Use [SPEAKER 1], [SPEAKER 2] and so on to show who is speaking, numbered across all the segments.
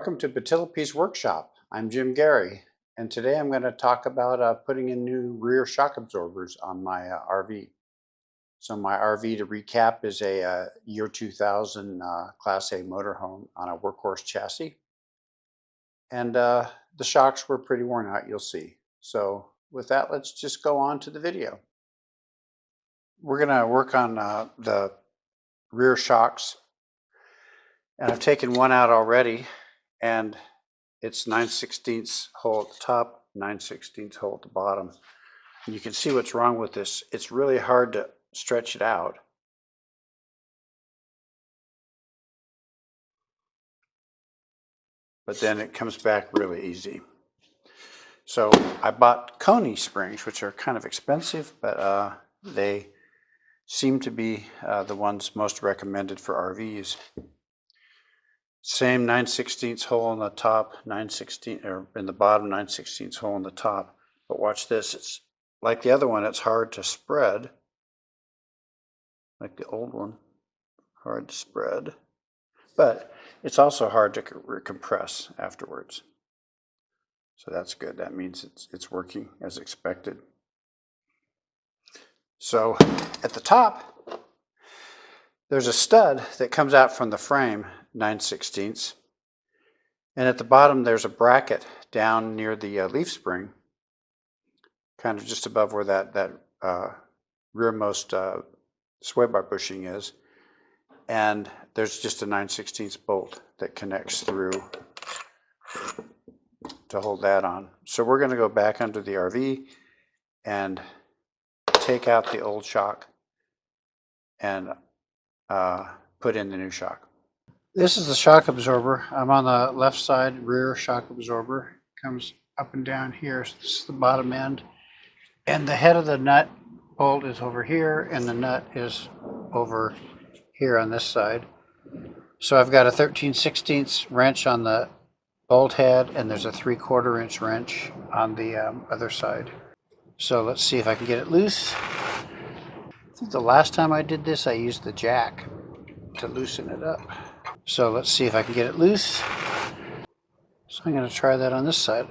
[SPEAKER 1] Welcome to Battilapi's Workshop. I'm Jim Gary, and today I'm going to talk about putting in new rear shock absorbers on my RV. So my RV, to recap, is a year 2000 Class A motorhome on a Workhorse chassis. And the shocks were pretty worn out, you'll see. So with that, let's just go on to the video. We're going to work on the rear shocks. And I've taken one out already, and it's 9/16 hole at the top, 9/16 hole at the bottom. And you can see what's wrong with this. It's really hard to stretch it out. But then it comes back really easy. So I bought Coney springs, which are kind of expensive, but they seem to be the ones most recommended for RVs. Same 9/16 hole on the top, 9/16, or in the bottom, 9/16 hole in the top. But watch this, it's like the other one, it's hard to spread. Like the old one, hard to spread. But it's also hard to compress afterwards. So that's good, that means it's working as expected. So at the top, there's a stud that comes out from the frame, 9/16. And at the bottom, there's a bracket down near the leaf spring, kind of just above where that rearmost sway bar bushing is. And there's just a 9/16 bolt that connects through to hold that on. So we're going to go back under the RV and take out the old shock and put in the new shock. This is the shock absorber. I'm on the left side, rear shock absorber. Comes up and down here. So this is the bottom end. And the head of the nut bolt is over here, and the nut is over here on this side. So I've got a 13/16 wrench on the bolt head, and there's a 3/4 inch wrench on the other side. So let's see if I can get it loose. I think the last time I did this, I used the jack to loosen it up. So let's see if I can get it loose. So I'm going to try that on this side.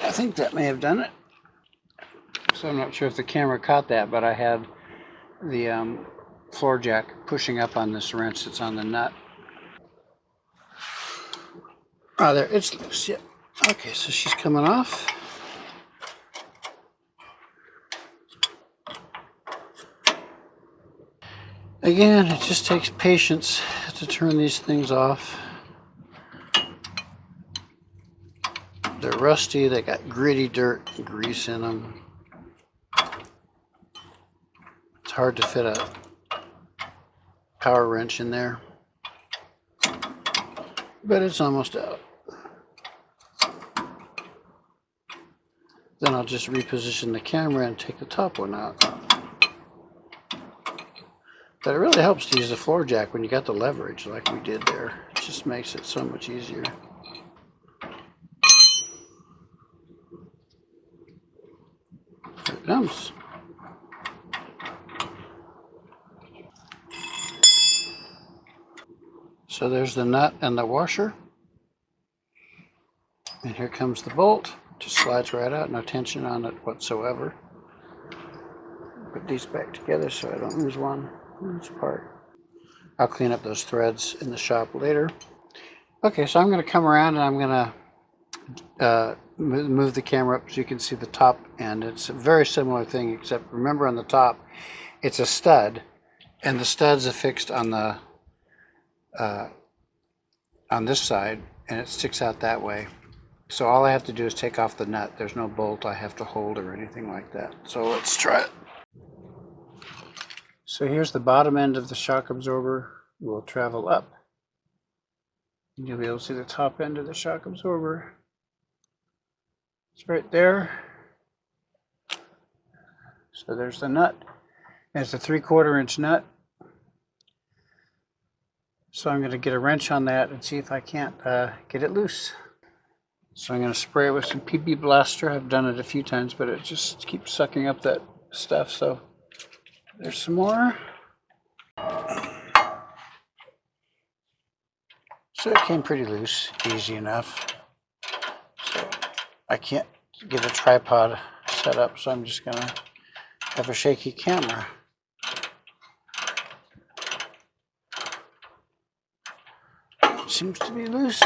[SPEAKER 1] I think that may have done it. So I'm not sure if the camera caught that, but I had the floor jack pushing up on this wrench that's on the nut. Oh, there, it's loose. Yep. Okay, so she's coming off. Again, it just takes patience to turn these things off. They're rusty, they got gritty dirt and grease in them. It's hard to fit a power wrench in there, but it's almost out. Then I'll just reposition the camera and take the top one out. But it really helps to use a floor jack when you got the leverage like we did there. It just makes it so much easier. Here it comes. So there's the nut and the washer. And here comes the bolt. Just slides right out, no tension on it whatsoever. Put these back together so I don't lose one. It's apart. I'll clean up those threads in the shop later. Okay, so I'm going to come around and I'm going to move the camera up so you can see the top end. It's a very similar thing, except remember on the top, it's a stud, and the stud's affixed on the on this side, and it sticks out that way. So all I have to do is take off the nut. There's no bolt I have to hold or anything like that. So let's try it. So here's the bottom end of the shock absorber. We'll travel up, and you'll be able to see the top end of the shock absorber. It's right there. So there's the nut. And it's a 3/4 inch nut. So I'm going to get a wrench on that and see if I can't get it loose. So I'm going to spray it with some PB Blaster. I've done it a few times, but it just keeps sucking up that stuff. So there's some more. So it came pretty loose, easy enough. So I can't get a tripod set up, so I'm just going to have a shaky camera. Seems to be loose.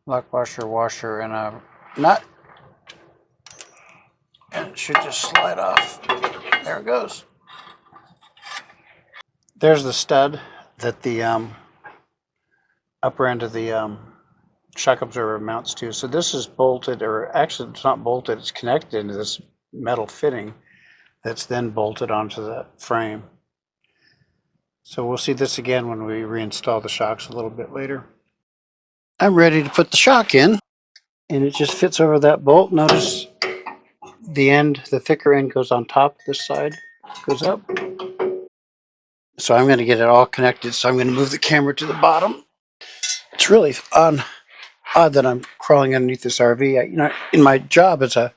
[SPEAKER 1] Lock washer, and a nut. And it should just slide off. There it goes. There's the stud that the upper end of the shock absorber mounts to. So this is bolted, or actually it's not bolted, it's connected into this metal fitting that's then bolted onto the frame. So we'll see this again when we reinstall the shocks a little bit later. I'm ready to put the shock in, and it just fits over that bolt. Notice the end, the thicker end goes on top, this side goes up. So I'm going to get it all connected. So I'm going to move the camera to the bottom. It's really odd that I'm crawling underneath this RV. In my job as a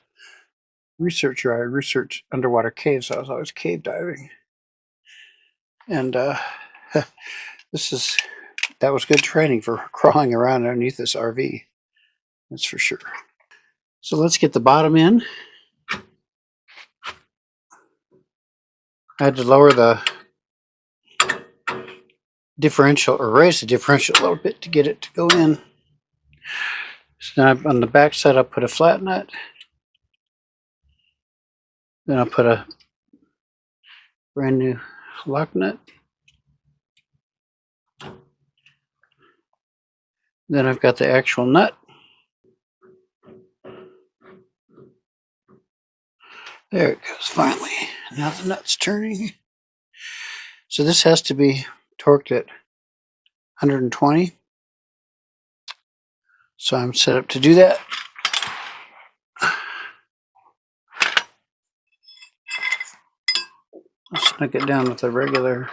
[SPEAKER 1] researcher, I research underwater caves. So I was always cave diving, and that was good training for crawling around underneath this RV. That's for sure. So let's get the bottom in. I had to lower the differential, or raise the differential a little bit to get it to go in. So now on the back side, I'll put a flat nut. Then I'll put a brand new lock nut. Then I've got the actual nut. There it goes, finally. Now the nut's turning. So this has to be torqued at 120. So I'm set up to do that. I'll snug it down with a regular.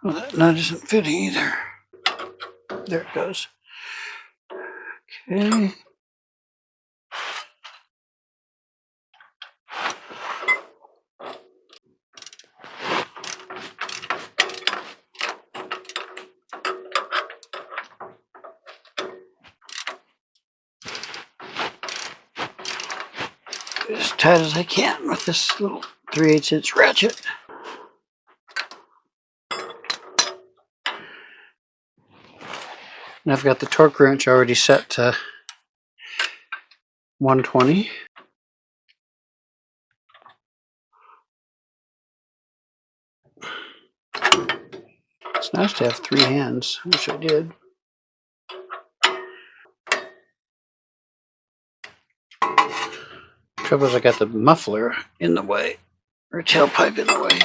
[SPEAKER 1] Well, that nut isn't fitting either. There it goes. Okay. As tight as I can with this little 3/8 inch ratchet. And I've got the torque wrench already set to 120. It's nice to have 3 hands, which I did. Trouble is I got the muffler in the way, or tailpipe in the way.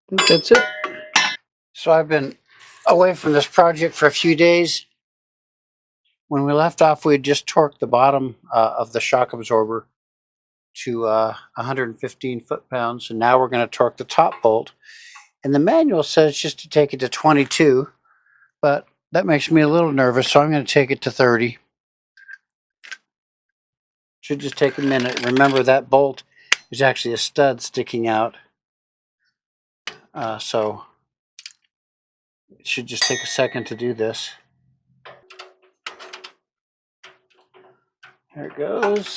[SPEAKER 1] I think that's it. So I've been away from this project for a few days. When we left off, we had just torqued the bottom of the shock absorber to 115 foot-pounds, and now we're going to torque the top bolt. And the manual says just to take it to 22, but that makes me a little nervous, so I'm going to take it to 30. Should just take a minute. Remember that bolt is actually a stud sticking out, so it should just take a second to do this. There it goes.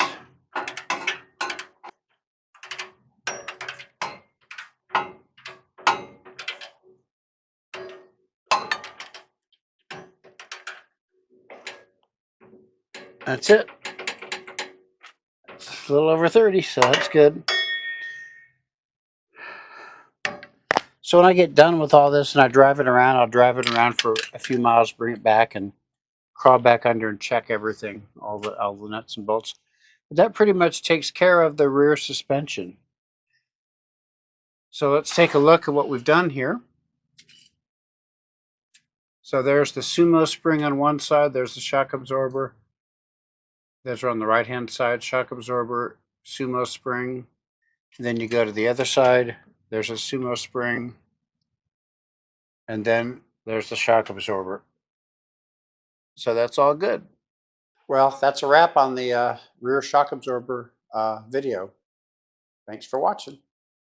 [SPEAKER 1] That's it. It's a little over 30, so that's good. So when I get done with all this and I drive it around, I'll drive it around for a few miles, bring it back, and crawl back under and check everything, all the nuts and bolts. But that pretty much takes care of the rear suspension. So let's take a look at what we've done here. So there's the Sumo spring on one side, there's the shock absorber. There's on the right hand side, shock absorber, Sumo spring. And then you go to the other side, there's a Sumo spring. And then there's the shock absorber. So that's all good. Well, that's a wrap on the rear shock absorber video. Thanks for watching.